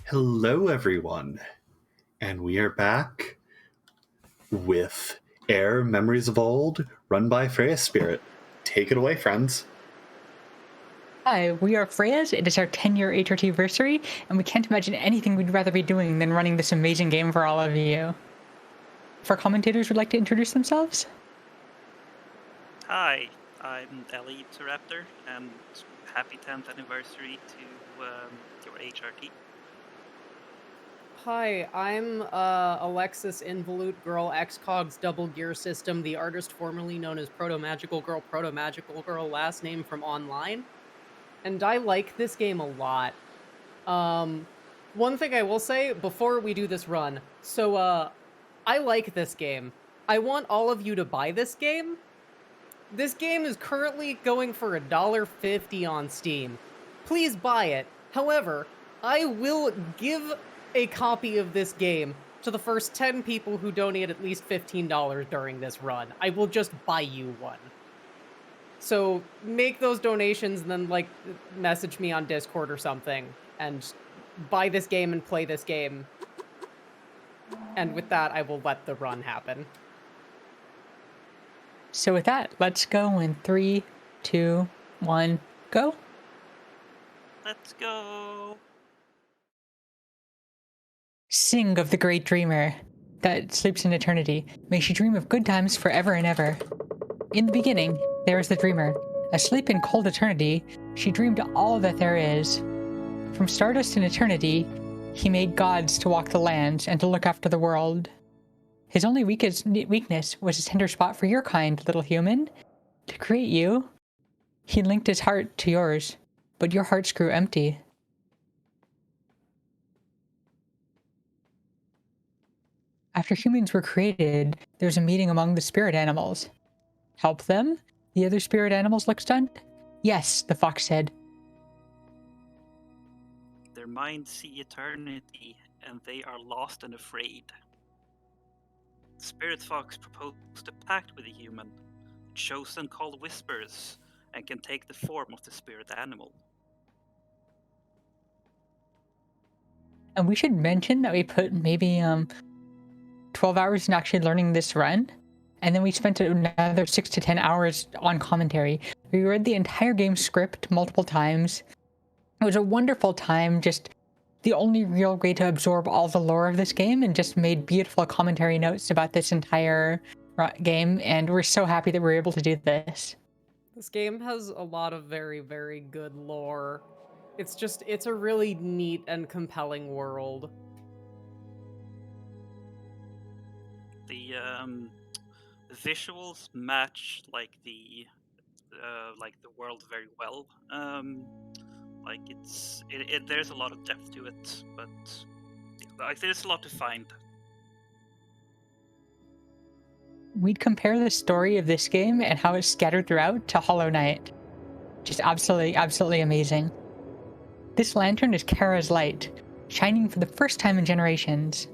Hello, everyone, and we are back with AER Memories of Old, run by FreyasSpirit. Take it away, friends. Hi, we are Freyas. It is our 10-year HRT anniversary, and we can't imagine anything we'd rather be doing than running this amazing game for all of you. If our commentators would like to introduce themselves? Hi, I'm Ellie Raptor, and happy 10th anniversary to your HRT. Hi, I'm Alexis Involute Girl XCOG's Double Gear System, the artist formerly known as Proto Magical Girl, last name from online. And I like this game a lot. One thing I will say before we do this run, I like this game. I want all of you to buy this game. This game is currently going for $1.50 on Steam. Please buy it. However, I will give a copy of this game to the first 10 people who donate at least $15 during this run. I will just buy you one. So make those donations and then message me on Discord or something and buy this game and play this game. And with that, I will let the run happen. So with that, let's go in 3, 2, 1, go. Let's go! Sing of the great dreamer that sleeps in eternity. May she dream of good times forever and ever. In the beginning, there is the dreamer. Asleep in cold eternity, she dreamed all that there is. From stardust and eternity, he made gods to walk the lands and to look after the world. His only weakness was his tender spot for your kind, little human. To create you, he linked his heart to yours, but your hearts grew empty. After humans were created, there was a meeting among the spirit animals. Help them? The other spirit animals looked stunned. Yes, the fox said. Their minds see eternity, and they are lost and afraid. The Spirit Fox proposed a pact with a human, chosen called Whispers, and can take the form of the spirit animal. And we should mention that we put maybe 12 hours in actually learning this run, and then we spent another 6 to 10 hours on commentary. We read the entire game script multiple times. It was a wonderful time, just the only real way to absorb all the lore of this game, and just made beautiful commentary notes about this entire game, and we're so happy that we're able to do this. This game has a lot of very, very good lore. It's a really neat and compelling world. The visuals match the world very well. There's a lot of depth to it, but there's a lot to find. We'd compare the story of this game and how it's scattered throughout to Hollow Knight. Just absolutely, absolutely amazing. This lantern is Kara's light, shining for the first time in generations.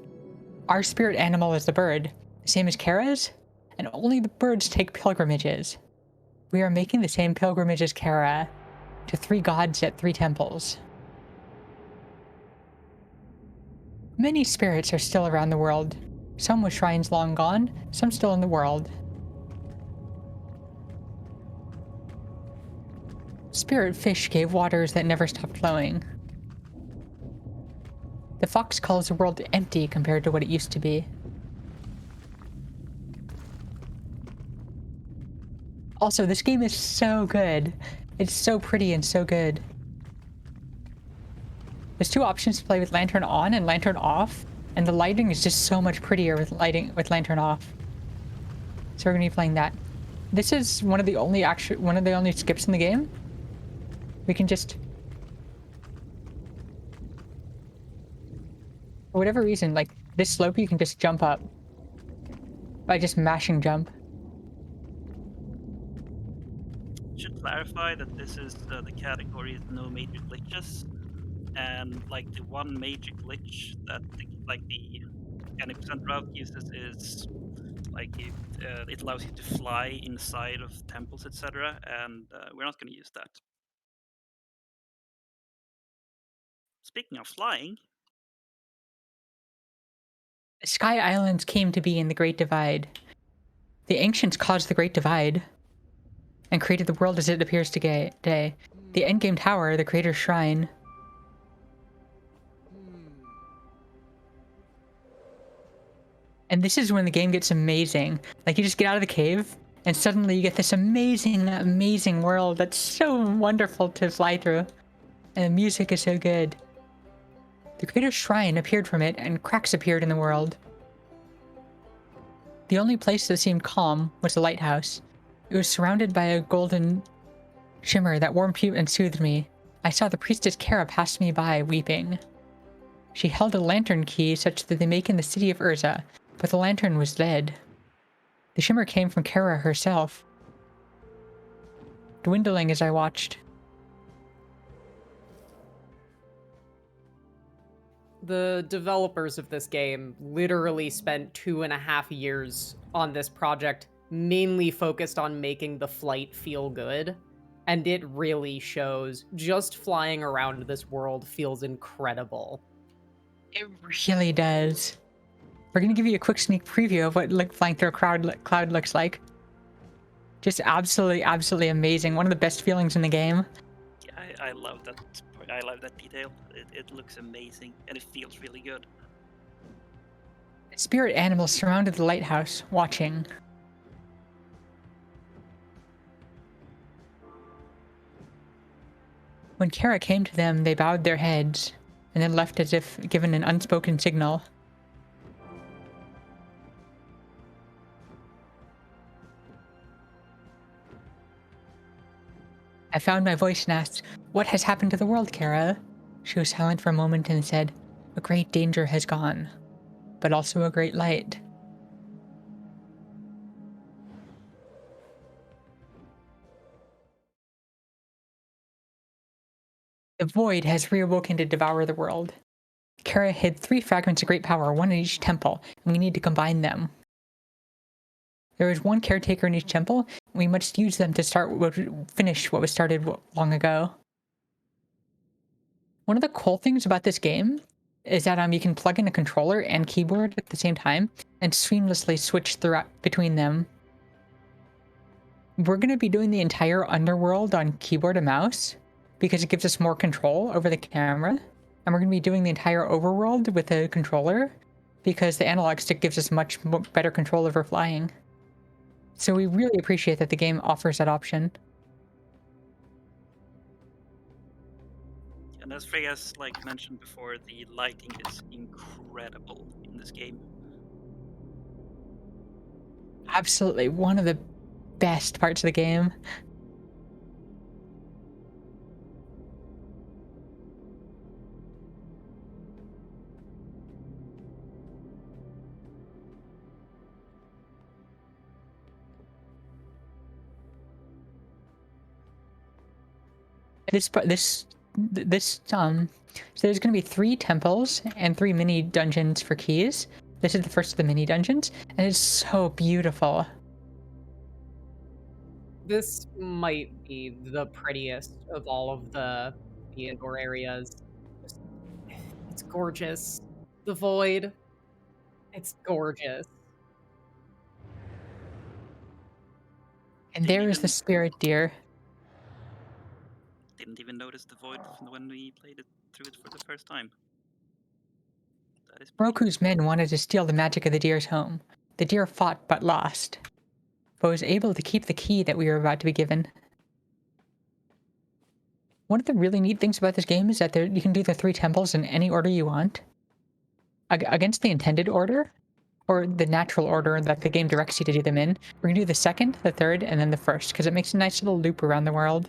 Our spirit animal is the bird, the same as Kara's, and only the birds take pilgrimages. We are making the same pilgrimage as Kara, to 3 gods at 3 temples. Many spirits are still around the world, some with shrines long gone, some still in the world. Spirit fish gave waters that never stopped flowing. The fox calls the world empty compared to what it used to be. Also, this game is so good. It's so pretty and so good. There's 2 options to play with lantern on and lantern off, and the lighting is just so much prettier with lantern off. So we're gonna be playing that. This is one of the only skips in the game. We can just, for whatever reason, like this slope, you can just jump up by just mashing jump. Should clarify that this is the category is no major glitches, and the one major glitch that the 20% route uses is it allows you to fly inside of temples, etc., and we're not going to use that. Speaking of flying, Sky Islands came to be in the Great Divide. The ancients caused the Great Divide and created the world as it appears today. The Endgame Tower, the Creator's Shrine. And this is when the game gets amazing. Like, you just get out of the cave, and suddenly you get this amazing, amazing world that's so wonderful to fly through. And the music is so good. The Creator's Shrine appeared from it, and cracks appeared in the world. The only place that seemed calm was the lighthouse. It was surrounded by a golden shimmer that warmed and soothed me. I saw the priestess Kara pass me by, weeping. She held a lantern key such that they make in the city of Urza, but the lantern was dead. The shimmer came from Kara herself, dwindling as I watched. The developers of this game literally spent 2.5 years on this project, mainly focused on making the flight feel good. And it really shows. Just flying around this world feels incredible. It really does. We're going to give you a quick sneak preview of what flying through a cloud looks like. Just absolutely, absolutely amazing. One of the best feelings in the game. Yeah, I love that. I love that detail. It looks amazing and it feels really good. Spirit animals surrounded the lighthouse, watching. When Kara came to them, they bowed their heads, and then left as if given an unspoken signal. I found my voice and asked, "What has happened to the world, Kara?" She was silent for a moment and said, "A great danger has gone, but also a great light." The void has reawoken to devour the world. Kara hid 3 fragments of great power, one in each temple, and we need to combine them. There is 1 caretaker in each temple, and we must use them to finish what was started long ago. One of the cool things about this game is that you can plug in a controller and keyboard at the same time and seamlessly switch between them. We're going to be doing the entire underworld on keyboard and mouse because it gives us more control over the camera. And we're going to be doing the entire overworld with a controller because the analog stick gives us much better control over flying. So we really appreciate that the game offers that option. And as Freyas mentioned before, the lighting is incredible in this game. Absolutely one of the best parts of the game. So there's going to be 3 temples and 3 mini dungeons for keys. This is the first of the mini dungeons, and it's so beautiful. This might be the prettiest of all of the indoor areas. It's gorgeous. The void, it's gorgeous. And there is the spirit deer. Didn't even notice the void when we played it through it for the first time. That is Roku's men wanted to steal the magic of the deer's home. The deer fought but lost, but was able to keep the key that we were about to be given. One of the really neat things about this game is that you can do the 3 temples in any order you want. Against the intended order, or the natural order that the game directs you to do them in, we're going to do the 2nd, the 3rd, and then the 1st, because it makes a nice little loop around the world.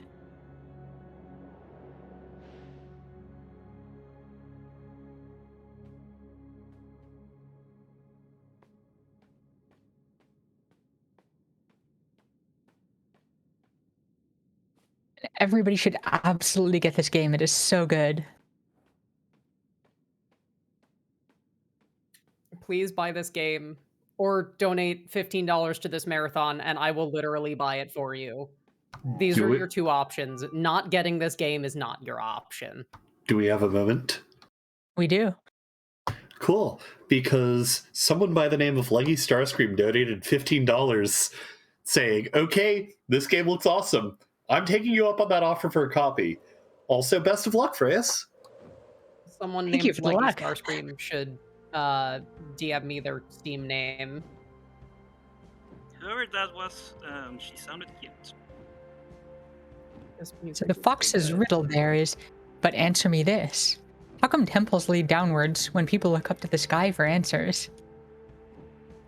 Everybody should absolutely get this game. It is so good. Please buy this game or donate $15 to this marathon and I will literally buy it for you. These are your 2 options. Not getting this game is not your option. Do we have a moment? We do. Cool, because someone by the name of Leggy Starscream donated $15 saying, okay, this game looks awesome. I'm taking you up on that offer for a copy. Also, best of luck, Freyas. Someone Thank you named for the Leggy luck. Starscream should DM me their Steam name. Whoever that was, she sounded cute. This So music the is so fox's good. riddle there is, but answer me this. How come temples lead downwards when people look up to the sky for answers?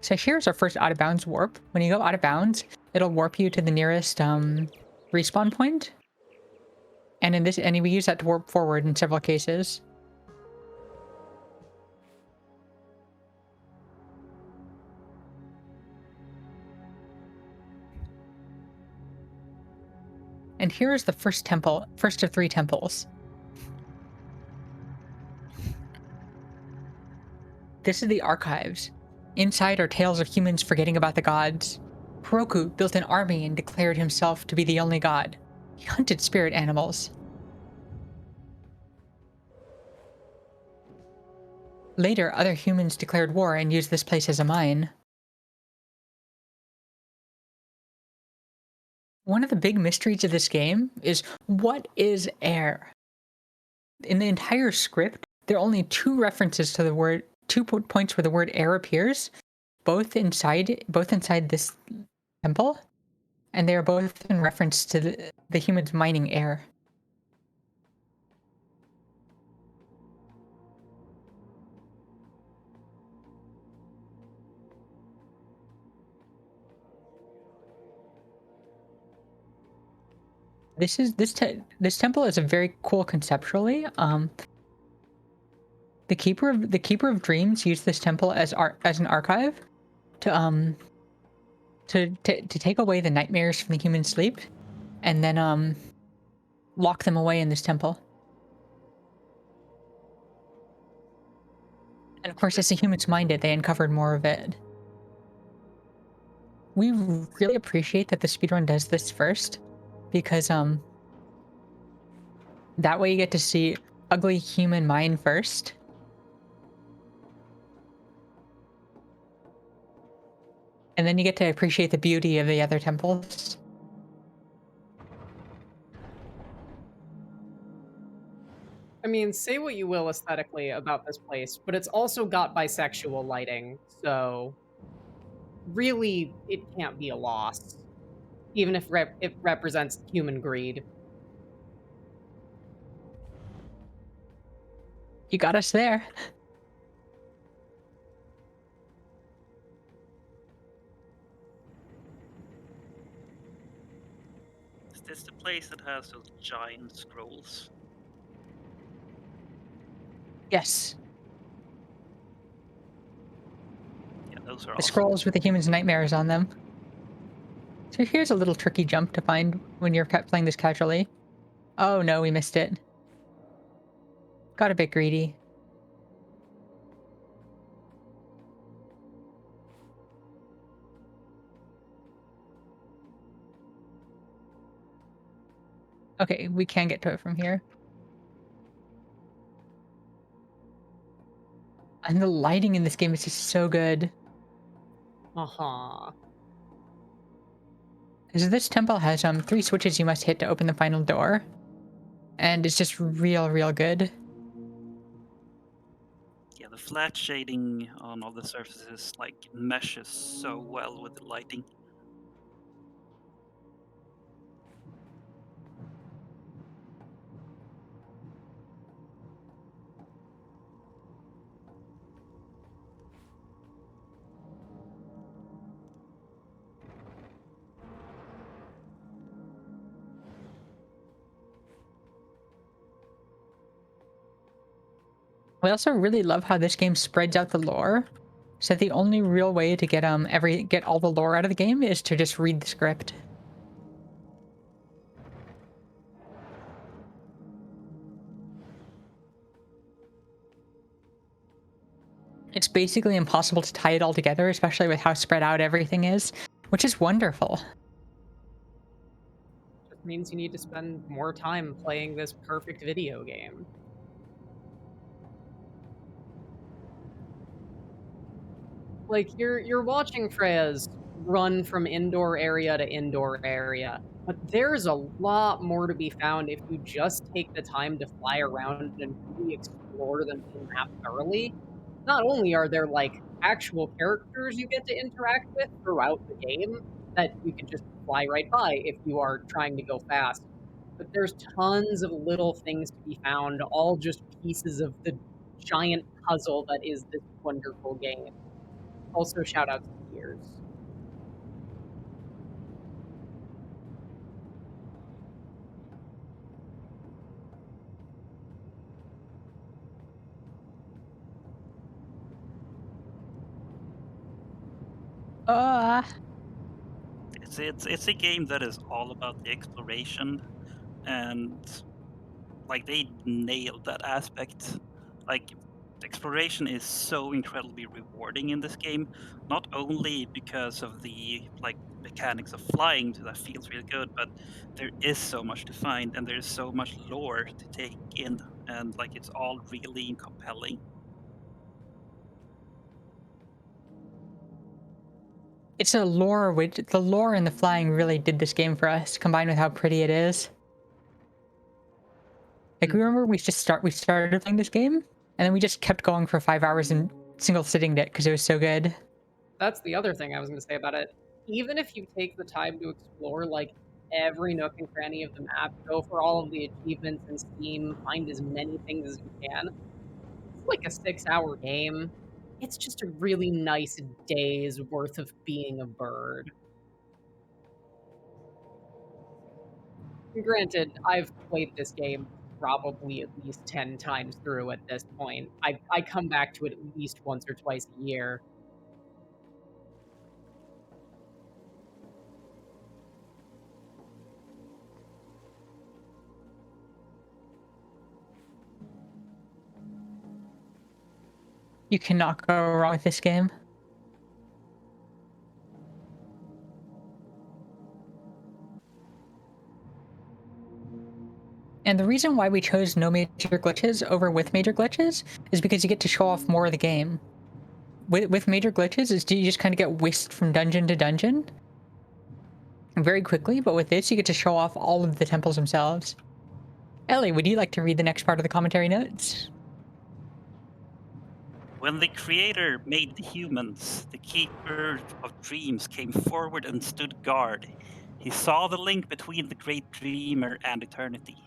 So here's our first out of bounds warp. When you go out of bounds, it'll warp you to the nearest respawn point. And we use that to warp forward in several cases. And here is the first temple, first of 3 temples. This is the archives. Inside are tales of humans forgetting about the gods. Heroku built an army and declared himself to be the only god. He hunted spirit animals. Later, other humans declared war and used this place as a mine. One of the big mysteries of this game is, what is air? In the entire script, there are only 2 references to the word, 2 points where the word air appears, both inside this temple, and they are both in reference to the humans mining air. This temple is a very cool conceptually. The keeper of dreams used this temple as an archive to take away the nightmares from the human sleep, and then lock them away in this temple. And of course, as the humans mined it, they uncovered more of it. We really appreciate that the speedrun does this first, because that way you get to see ugly human mine first. And then you get to appreciate the beauty of the other temples. I mean, say what you will aesthetically about this place, but it's also got bisexual lighting, so really, it can't be a loss, even if it represents human greed. You got us there. Is this the place that has those giant scrolls? Yes. Yeah, those are The awesome. scrolls with the humans' nightmares on them. So here's a little tricky jump to find when you're playing this casually. Oh no, we missed it. Got a bit greedy. Okay, we can get to it from here. And the lighting in this game is just so good. Uh-huh. So this temple has 3 switches you must hit to open the final door. And it's just real good. Yeah, the flat shading on all the surfaces like meshes so well with the lighting. I also really love how this game spreads out the lore. So the only real way to get all the lore out of the game is to just read the script. It's basically impossible to tie it all together, especially with how spread out everything is, which is wonderful. Just means you need to spend more time playing this perfect video game. Like, you're watching Freya's run from indoor area to indoor area, but there's a lot more to be found if you just take the time to fly around and really explore the main map thoroughly. Not only are there, like, actual characters you get to interact with throughout the game that you can just fly right by if you are trying to go fast, but there's tons of little things to be found, all just pieces of the giant puzzle that is this wonderful game. Also, shout out to Gears. Uh, It's a game that is all about the exploration, and like they nailed that aspect. Like exploration is so incredibly rewarding in this game, not only because of the like mechanics of flying that feels really good, but there is so much to find and there's so much lore to take in, and like it's all really compelling. it's a lore, which the lore and the flying really did this game for us, combined with how pretty it is. Like, Mm. remember we started playing this game, and then we just kept going for 5 hours in single sitting it because it was so good. That's the other thing I was gonna say about it. Even if you take the time to explore, like, every nook and cranny of the map, go for all of the achievements in Steam, find as many things as you can, it's like a 6-hour game. It's just a really nice day's worth of being a bird. Granted, I've played this game probably at least 10 times through at this point. I come back to it at least once or twice a year. You cannot go wrong with this game. And the reason why we chose no major glitches over with major glitches is because you get to show off more of the game. With major glitches, is you just kind of get whisked from dungeon to dungeon very quickly, but with this, you get to show off all of the temples themselves. Ellie, would you like to read the next part of the commentary notes? When the creator made the humans, the keeper of dreams came forward and stood guard. He saw the link between the great dreamer and eternity.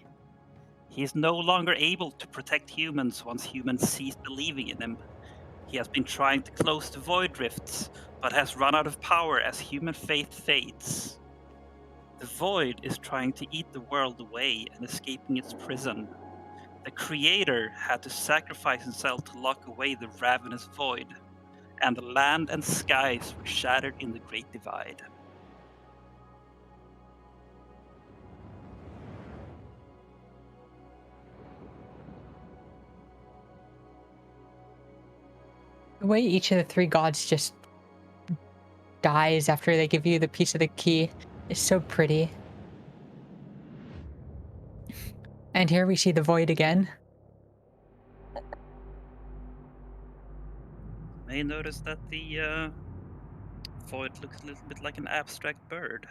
He is no longer able to protect humans once humans cease believing in him. He has been trying to close the void rifts, but has run out of power as human faith fades. The void is trying to eat the world away and escaping its prison. The creator had to sacrifice himself to lock away the ravenous void, and the land and skies were shattered in the Great Divide. The way each of the three gods just dies after they give you the piece of the key is so pretty. And here we see the void again. May notice that the void looks a little bit like an abstract bird.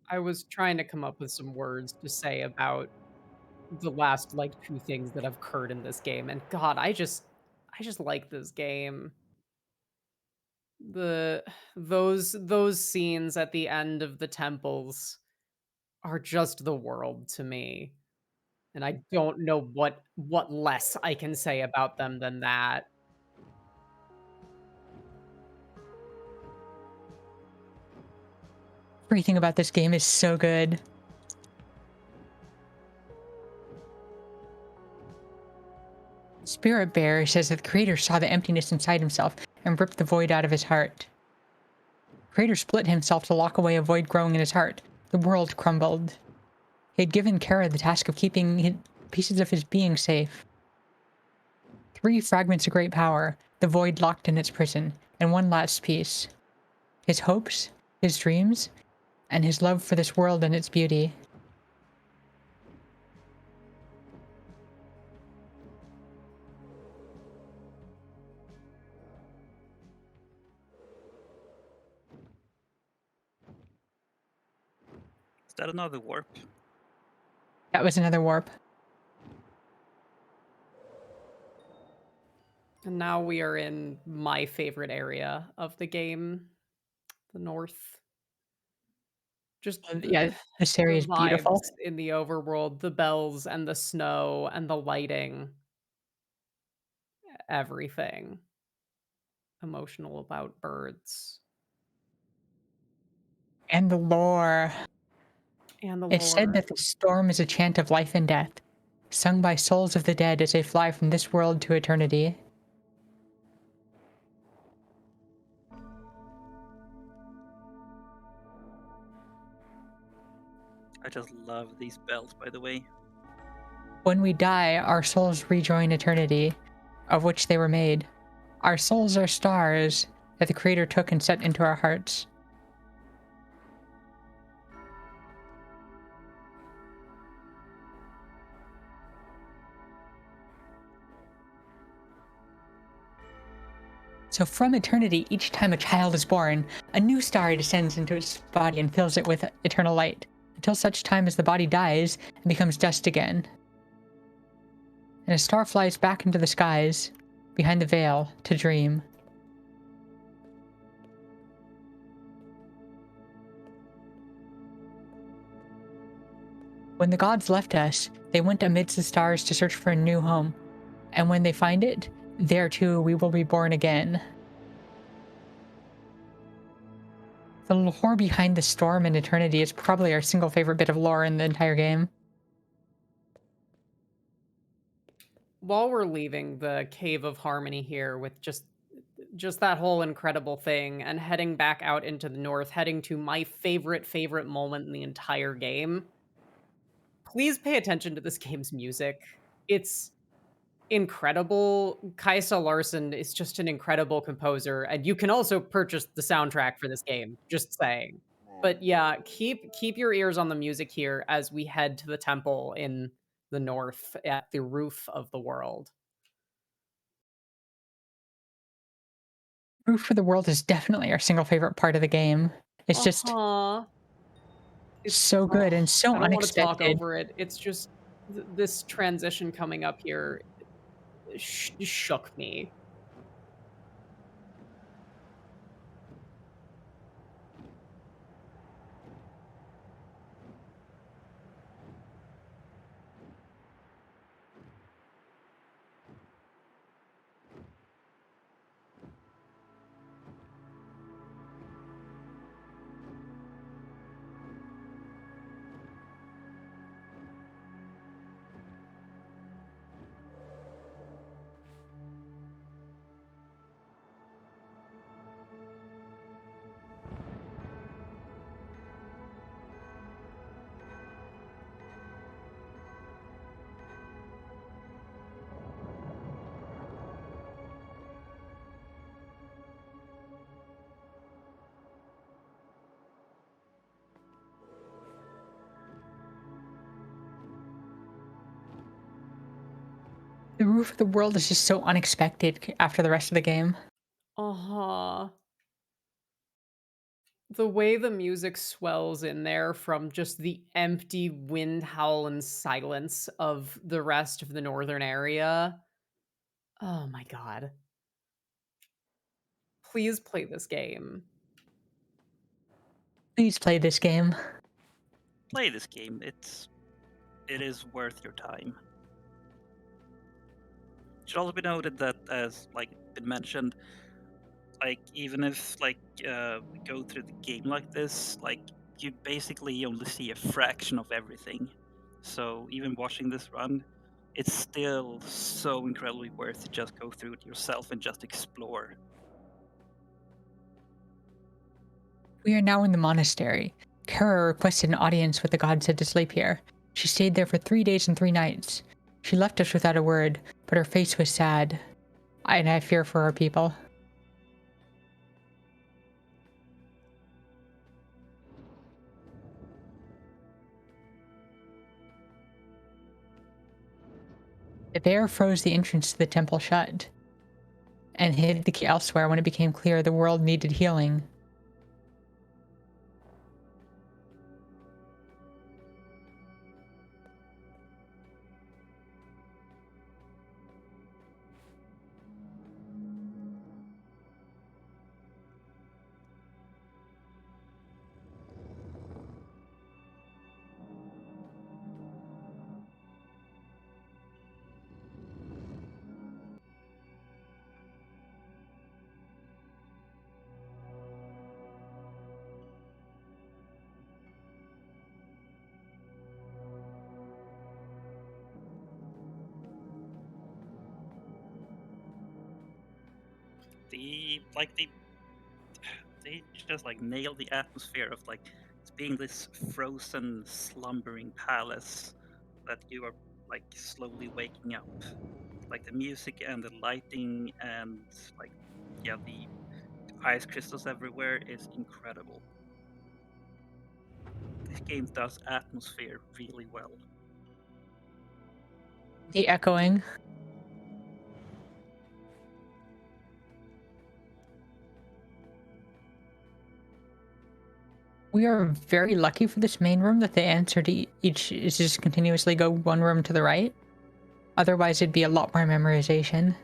I was trying to come up with some words to say about the last, like, 2 things that have occurred in this game, and god, I just like this game. The those scenes at the end of the temples are just the world to me, and I don't know what less I can say about them than that. Everything about this game is so good. Spirit Bear says that the creator saw the emptiness inside himself and ripped the void out of his heart. The creator split himself to lock away a void growing in his heart. The world crumbled. He had given Kara the task of keeping pieces of his being safe. 3 fragments of great power, the void locked in its prison, and one last piece. His hopes, his dreams, and his love for this world and its beauty. that another warp? That was another warp. And now we are in my favorite area of the game, the north. Just Yeah, this the area is vibes beautiful. in the overworld, the bells and the snow and the lighting, everything. Emotional about birds And the lore. and the It's said lore. that the storm is a chant of life and death, sung by souls of the dead as they fly from this world to eternity. I just love these bells, by the way. When we die, our souls rejoin eternity, of which they were made. Our souls are stars that the Creator took and set into our hearts. So from eternity, each time a child is born, a new star descends into its body and fills it with eternal light, until such time as the body dies and becomes dust again. And a star flies back into the skies, behind the veil, to dream. When the gods left us, they went amidst the stars to search for a new home. And when they find it, there too we will be born again. The lore behind the storm and eternity is probably our single favorite bit of lore in the entire game. While we're leaving the Cave of Harmony here with just that whole incredible thing and heading back out into the north, heading to my favorite moment in the entire game, please pay attention to this game's music. It's incredible. Kaisa Larson is just an incredible composer, and you can also purchase the soundtrack for this game, just saying. But yeah, keep your ears on the music here as we head to the temple in the north at the roof of the world. Proof for the World is definitely our single favorite part of the game. It's just Uh-huh. It's so good and so I don't want to talk unexpected. over it. It's just this transition coming up here shook me. The Roof of the World is just so unexpected after the rest of the game. Uh-huh. The way the music swells in there from just the empty wind howl and silence of the rest of the northern area. Oh my god. Please play this game. Please play this game. Play this game. It is worth your time. It should also be noted that, as like been mentioned, like even if we go through the game like this, like you basically only see a fraction of everything. So even watching this run, it's still so incredibly worth to just go through it yourself and just explore. We are now in the monastery. Kara requested an audience with the god said to sleep here. She stayed there for 3 days and 3 nights. She left us without a word, but her face was sad. And I fear for our people. The bear froze the entrance to the temple shut and hid the key elsewhere when it became clear the world needed healing. They just like nail the atmosphere of like it's being this frozen, slumbering palace that you are like slowly waking up. Like the music and the lighting and like yeah, the ice crystals everywhere is incredible. This game does atmosphere really well. The echoing. We are very lucky for this main room that the answer to each is just continuously go one room to the right. Otherwise, it'd be a lot more memorization.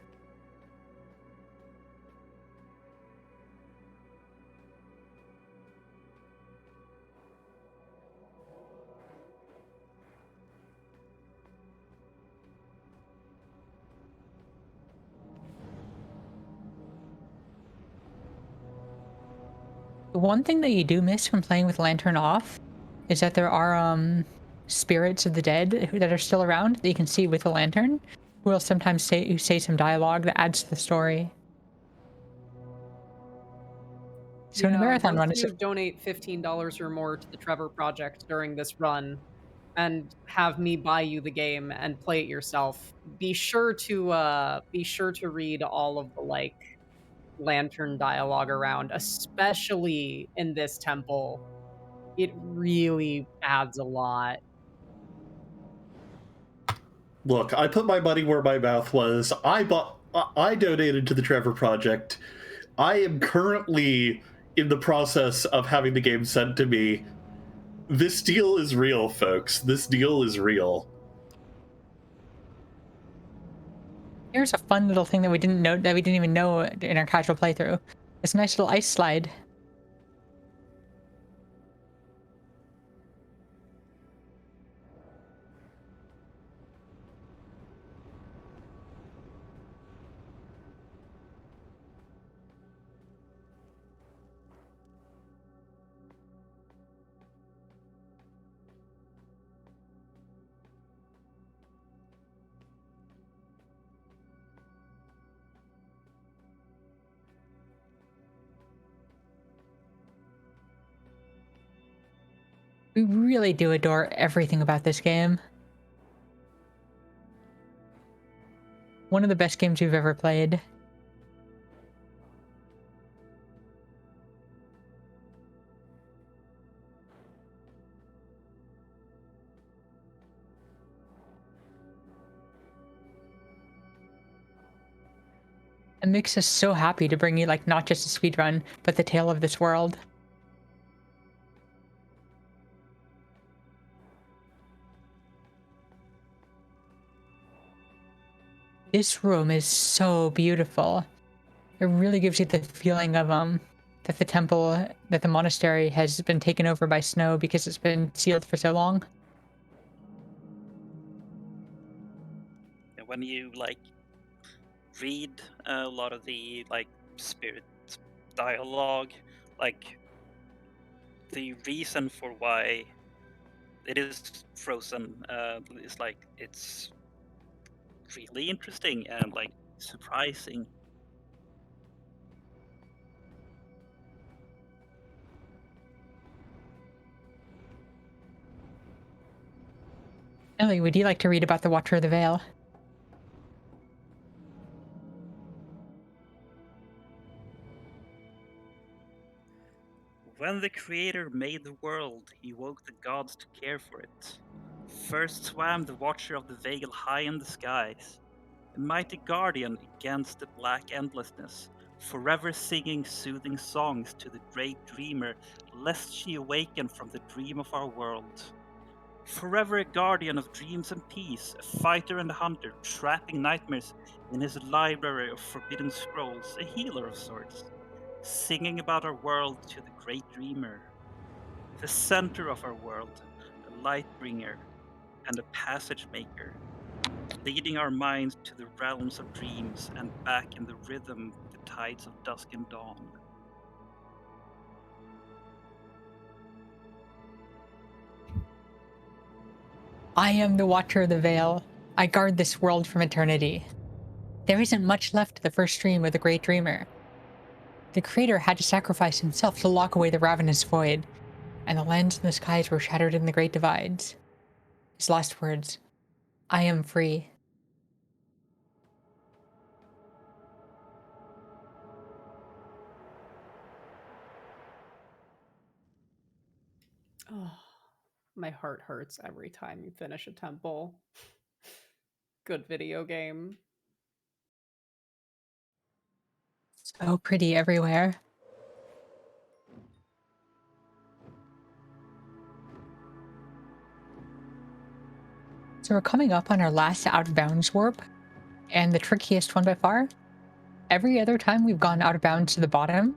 The one thing that you do miss from playing with lantern off is that there are spirits of the dead that are still around that you can see with the lantern, who will sometimes say some dialogue that adds to the story. So in a marathon once run, you donate $15 or more to the Trevor Project during this run, and have me buy you the game and play it yourself, be sure to read all of the like lantern dialogue around, especially in this temple. It really adds a lot. Look, I put my money where my mouth was. I donated to the Trevor Project. I am currently in the process of having the game sent to me. This deal is real, folks. This deal is real. here's a fun little thing that we didn't even know in our casual playthrough. It's a nice little ice slide. We really do adore everything about this game. One of the best games we've ever played. It makes us so happy to bring you like not just a speedrun, but the tale of this world. This room is so beautiful. It really gives you the feeling of that the monastery has been taken over by snow because it's been sealed for so long. And when you like read a lot of the like spirit dialogue, like the reason for why it is frozen is like it's really interesting and like surprising. Ellie, would you like to read about the Watcher of the Veil? When the Creator made the world, he woke the gods to care for it. First swam the Watcher of the Veil high in the skies, a mighty guardian against the black endlessness, forever singing soothing songs to the great dreamer, lest she awaken from the dream of our world. Forever a guardian of dreams and peace, a fighter and a hunter, trapping nightmares in his library of forbidden scrolls, a healer of sorts, singing about our world to the great dreamer, the center of our world, a light bringer and a passage maker, leading our minds to the realms of dreams and back in the rhythm of the tides of dusk and dawn. I am the Watcher of the Veil. I guard this world from eternity. There isn't much left of the first stream of the Great Dreamer. The creator had to sacrifice himself to lock away the ravenous void, and the lands and the skies were shattered in the great divides. His last words, "I am free." Oh, my heart hurts every time you finish a temple. Good video game. So pretty everywhere. So we're coming up on our last out of bounds warp, and the trickiest one by far. Every other time we've gone out of bounds to the bottom.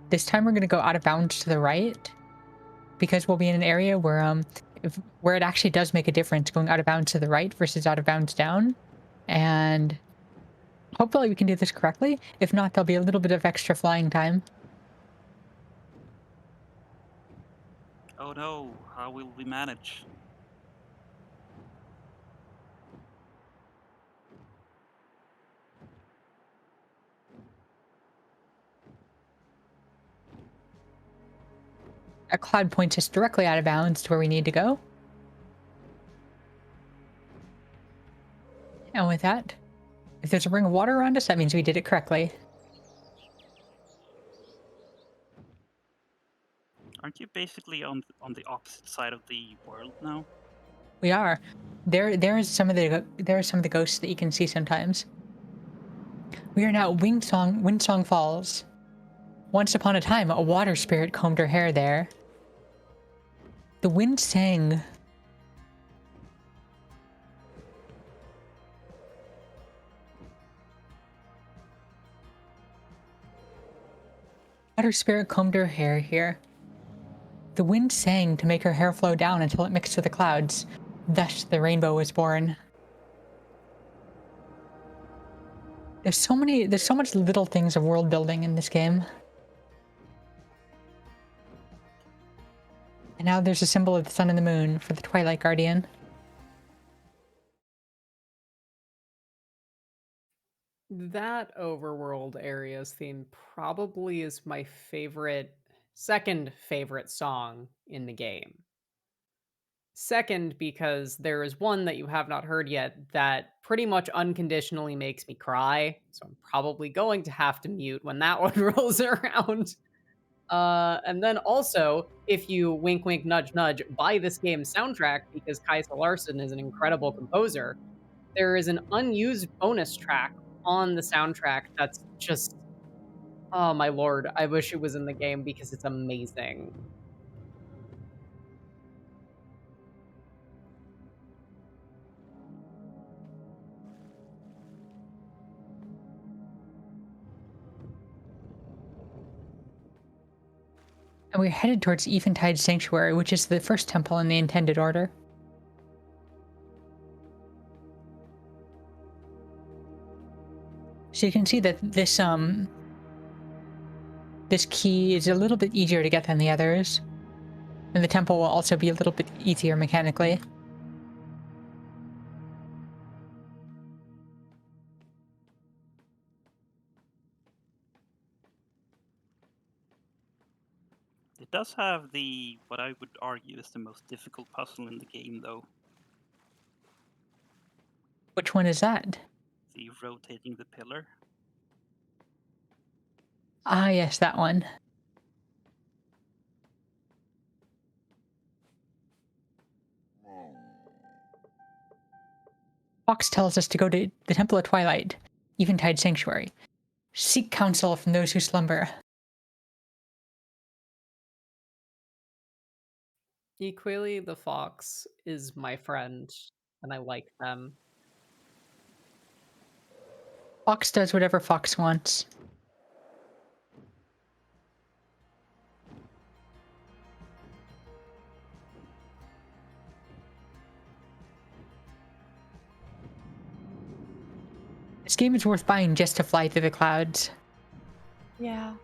This time we're going to go out of bounds to the right, because we'll be in an area where where it actually does make a difference going out of bounds to the right versus out of bounds down. And hopefully we can do this correctly. If not, there'll be a little bit of extra flying time. Oh no, how will we manage? A cloud points us directly out of bounds to where we need to go. And with that, if there's a ring of water around us, that means we did it correctly. Aren't you basically on the opposite side of the world now? We are. There are some of the ghosts that you can see sometimes. We are now at Windsong Falls. Once upon a time, a water spirit combed her hair there. The wind sang. Water spirit combed her hair here. The wind sang to make her hair flow down until it mixed with the clouds. Thus, the rainbow was born. There's so much little things of world building in this game. And now there's a symbol of the sun and the moon for the Twilight Guardian. That overworld areas theme probably is my second favorite song in the game. Second, because there is one that you have not heard yet that pretty much unconditionally makes me cry. So I'm probably going to have to mute when that one rolls around. And then also, if you wink, wink, nudge, nudge, buy this game's soundtrack because Kaisa Larson is an incredible composer, there is an unused bonus track on the soundtrack that's just, oh my lord, I wish it was in the game because it's amazing. And we're headed towards Eventide Sanctuary, which is the first temple in the intended order. So you can see that this key is a little bit easier to get than the others. And the temple will also be a little bit easier mechanically. It does have what I would argue is the most difficult puzzle in the game, though. Which one is that? The rotating the pillar. Ah, yes, that one. Fox tells us to go to the Temple of Twilight, Eventide Sanctuary. Seek counsel from those who slumber. Equally, the fox is my friend, and I like them. Fox does whatever Fox wants. This game is worth buying just to fly through the clouds. Yeah.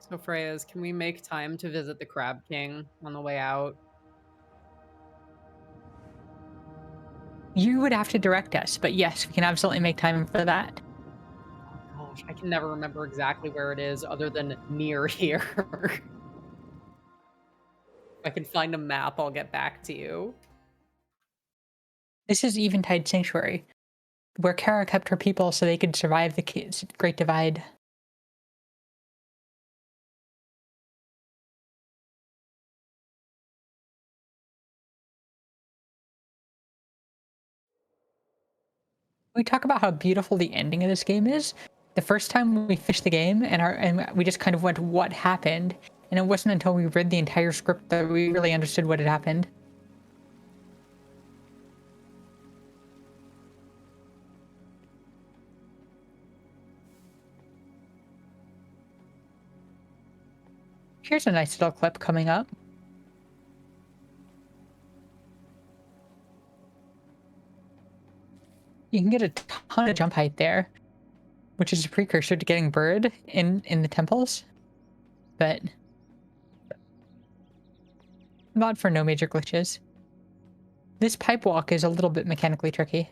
So, Freyas, can we make time to visit the Crab King on the way out? You would have to direct us, but yes, we can absolutely make time for that. Oh gosh, I can never remember exactly where it is other than near here. If I can find a map, I'll get back to you. This is Eventide Sanctuary, where Kara kept her people so they could survive the Great Divide. We talk about how beautiful the ending of this game is. The first time we finished the game and we just kind of went, what happened? And it wasn't until we read the entire script that we really understood what had happened. Here's a nice little clip coming up. You can get a ton of jump height there, which is a precursor to getting bird in the temples, but not for no major glitches. This pipe walk is a little bit mechanically tricky.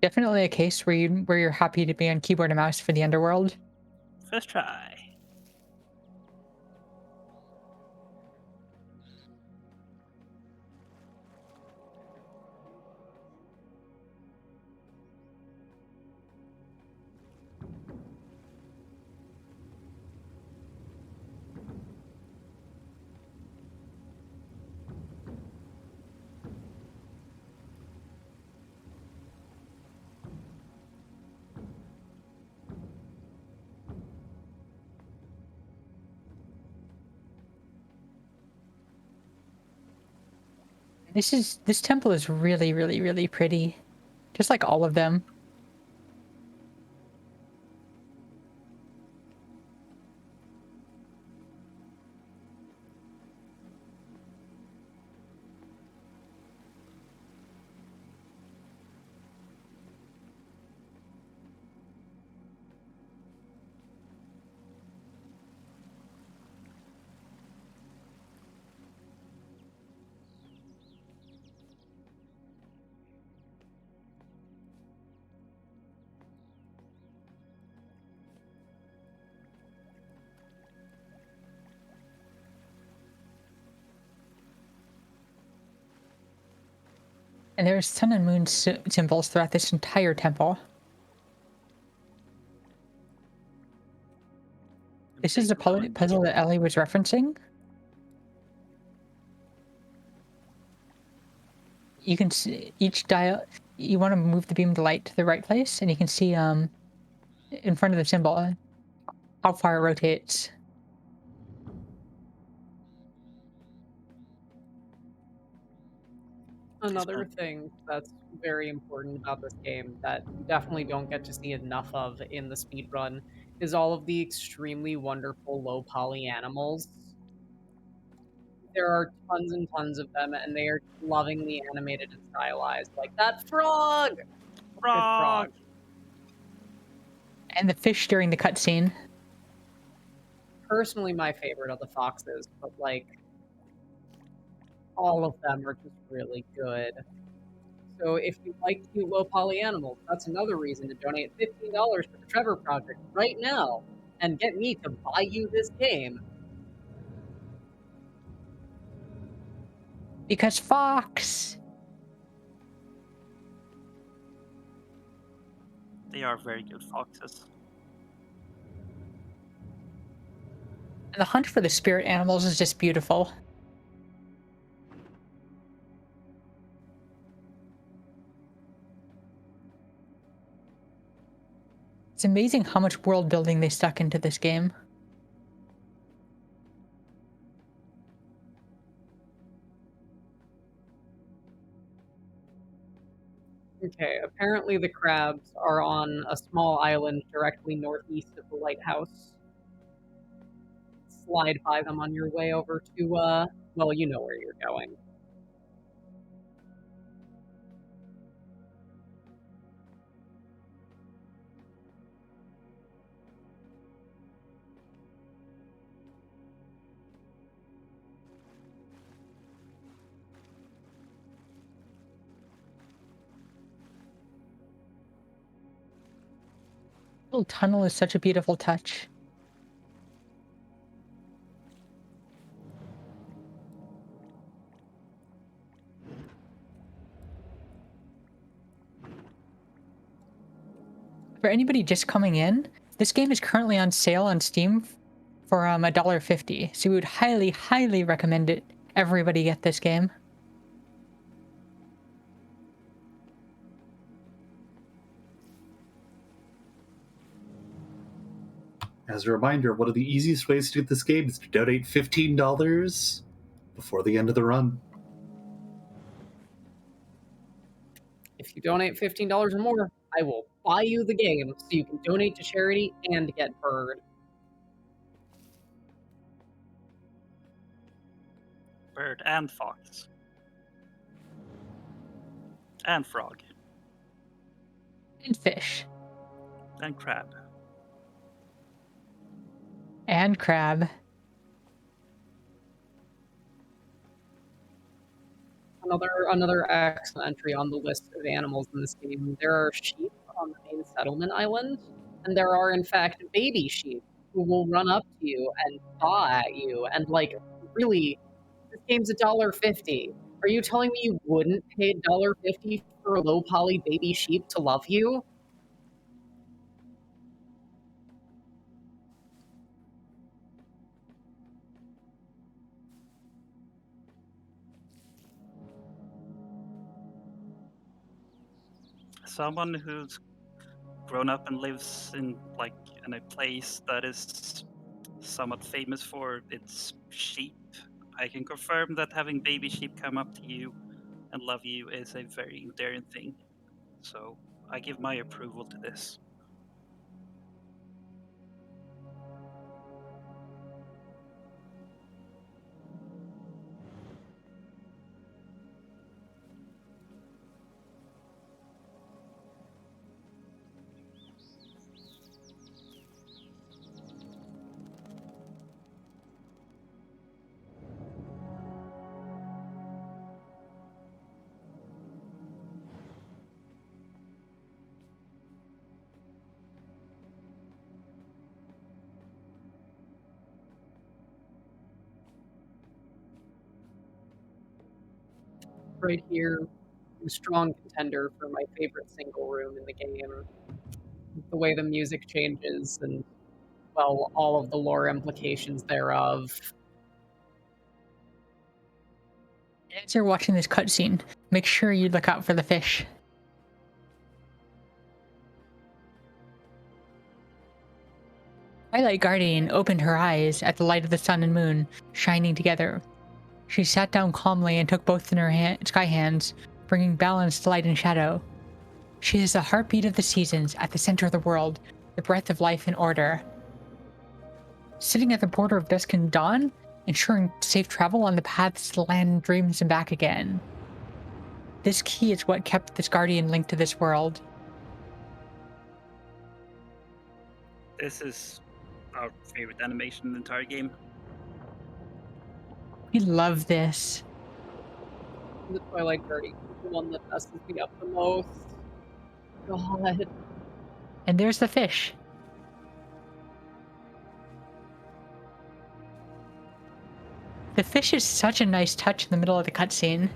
Definitely a case where you're happy to be on keyboard and mouse for the underworld. First try. This temple is really, really, really pretty. Just like all of them. And there's sun and moon symbols throughout this entire temple. This is the puzzle that Ellie was referencing. You can see each dial. You want to move the beam of light to the right place, and you can see in front of the symbol how far it rotates. Another thing that's very important about this game that you definitely don't get to see enough of in the speedrun is all of the extremely wonderful low poly animals. There are tons and tons of them, and they are lovingly animated and stylized. Like that frog! Good frog. And the fish during the cutscene. Personally, my favorite of the foxes, but like all of them are just really good. So if you like cute low poly animals, that's another reason to donate $15 to the Trevor Project right now and get me to buy you this game. Because Fox. They are very good foxes. And the hunt for the spirit animals is just beautiful. It's amazing how much world building they stuck into this game. Okay, apparently the crabs are on a small island directly northeast of the lighthouse. Slide by them on your way over to, well, you know where you're going. Little tunnel is such a beautiful touch. For anybody just coming in, this game is currently on sale on Steam for $1.50. So we would highly, highly recommend it. Everybody get this game. As a reminder, one of the easiest ways to get this game is to donate $15 before the end of the run. If you donate $15 or more, I will buy you the game so you can donate to charity and get Bird. Bird and fox. And frog. And fish. And crab. And crab. Another excellent entry on the list of animals in this game. There are sheep on the main settlement island, and there are in fact baby sheep who will run up to you and paw at you. And like, really, this game's $1.50. Are you telling me you wouldn't pay $1.50 for a low poly baby sheep to love you? Someone who's grown up and lives in a place that is somewhat famous for its sheep, I can confirm that having baby sheep come up to you and love you is a very endearing thing. So I give my approval to this. Right here, a strong contender for my favorite single room in the game. The way the music changes and, well, all of the lore implications thereof. As you're watching this cutscene, make sure you look out for the fish. Twilight Guardian opened her eyes at the light of the sun and moon shining together. She sat down calmly and took both in her sky hands, bringing balance to light and shadow. She is the heartbeat of the seasons at the center of the world, the breath of life and order. Sitting at the border of dusk and dawn, ensuring safe travel on the paths to land, dreams, and back again. This key is what kept this guardian linked to this world. This is our favorite animation in the entire game. We love this. The Twilight Guardian is the one that messes me up the most. God. And there's the fish. The fish is such a nice touch in the middle of the cutscene.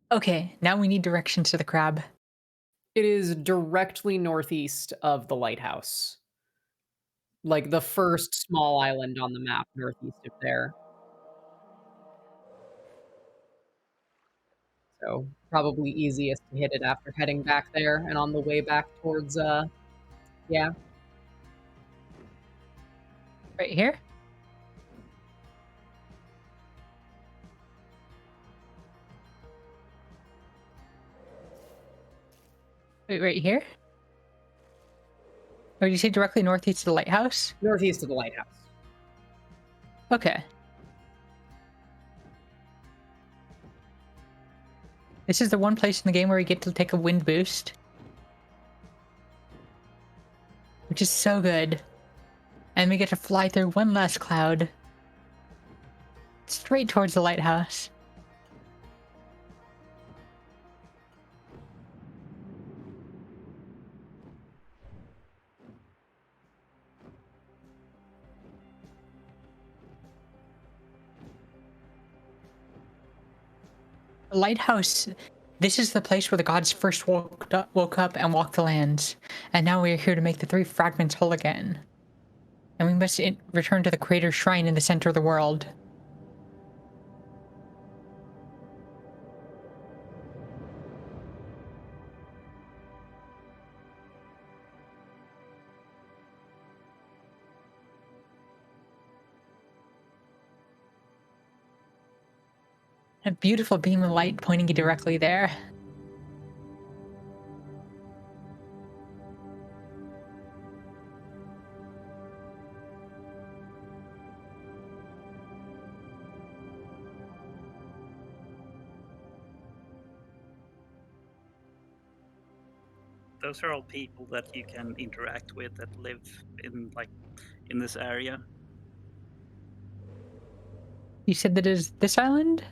Okay, now we need directions to the crab. It is directly northeast of the lighthouse. Like the first small island on the map northeast of there. So probably easiest to hit it after heading back there and on the way back towards, yeah. Right here? Wait, right here? Or did you say directly northeast of the lighthouse? Northeast of the lighthouse. Okay. This is the one place in the game where we get to take a wind boost, which is so good. And we get to fly through one last cloud, straight towards the lighthouse. The lighthouse, this is the place where the gods first woke up and walked the lands. And now we are here to make the 3 fragments whole again. And we must return to the Creator's shrine in the center of the world. A beautiful beam of light pointing you directly there. Those are all people that you can interact with that live in this area. You said that is this island?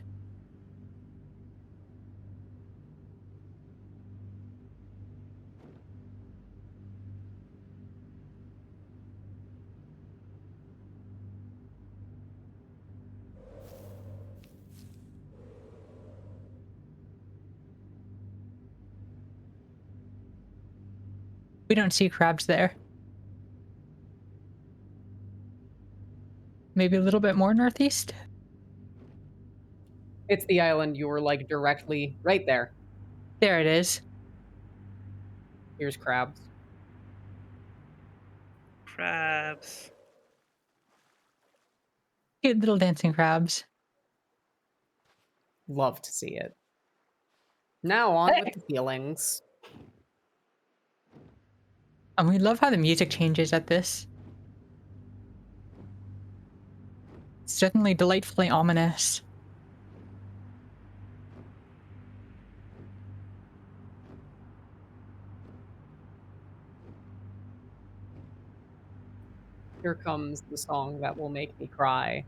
We don't see crabs there. Maybe a little bit more northeast? It's the island you were like directly right there. There it is. Here's crabs. Crabs. Cute little dancing crabs. Love to see it. Now on Hey. with the feelings. And we love how the music changes at this. It's definitely delightfully ominous. Here comes the song that will make me cry.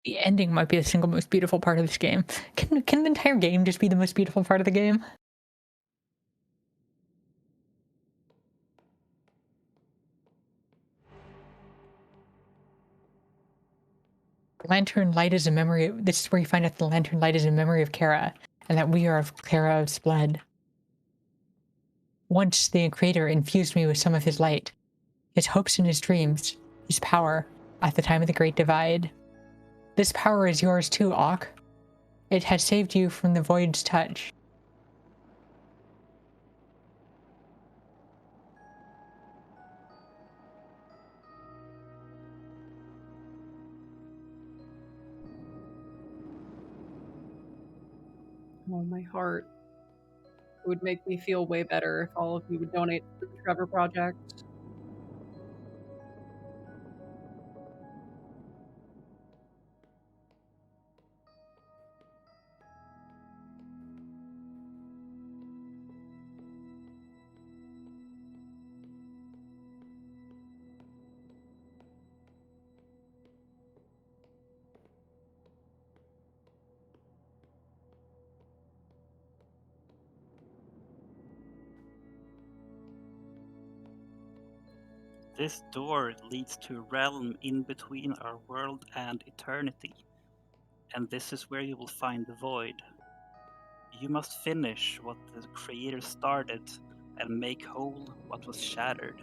The ending might be the single most beautiful part of this game. Can the entire game just be the most beautiful part of the game? Lantern light is a memory. This is where you find out the lantern light is a memory of Kara, and that we are of Kara's blood. Once the Creator infused me with some of his light, his hopes and his dreams, his power, at the time of the Great Divide. This power is yours too, Auk. It has saved you from the Void's touch. Oh, my heart. It would make me feel way better if all of you would donate to the Trevor Project. This door leads to a realm in between our world and eternity, and this is where you will find the void. You must finish what the Creator started and make whole what was shattered.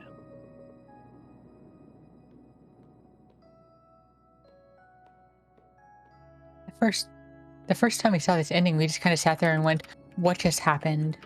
The first time we saw this ending, we just kind of sat there and went, what just happened?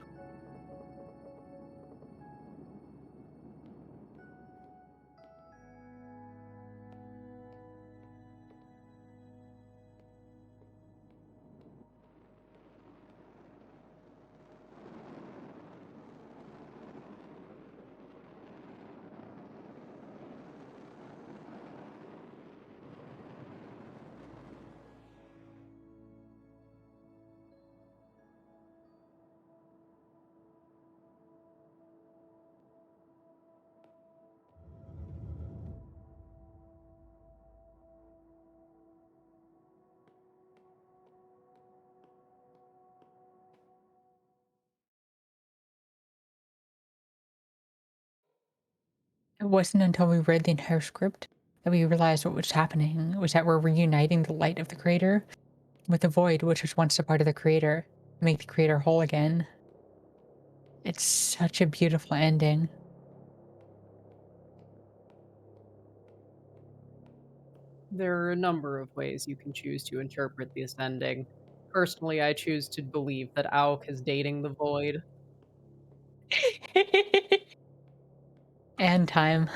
It wasn't until we read the entire script that we realized what was happening was that we're reuniting the light of the creator with the void, which was once a part of the creator, to make the creator whole again. It's such a beautiful ending. There are a number of ways you can choose to interpret this ending. Personally, I choose to believe that Auk is dating the void. And time.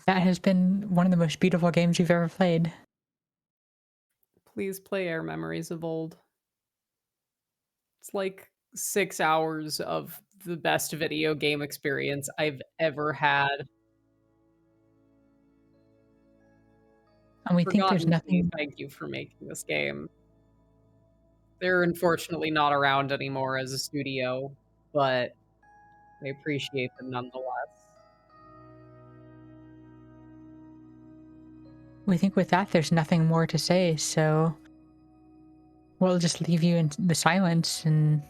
That has been one of the most beautiful games you've ever played. Please play Air Memories of Old. It's like 6 hours of the best video game experience I've ever had. And we think there's Forgotten City, nothing. thank you for making this game. They're unfortunately not around anymore as a studio, but I appreciate them nonetheless. We think with that there's nothing more to say, so we'll just leave you in the silence. And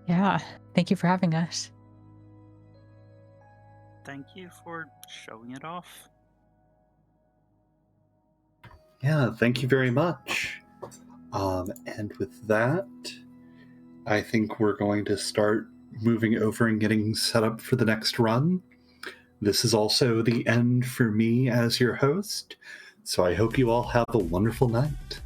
yeah, thank you for having us. Thank you for showing it off. Yeah, thank you very much. And with that, I think we're going to start moving over and getting set up for the next run. This is also the end for me as your host, so I hope you all have a wonderful night.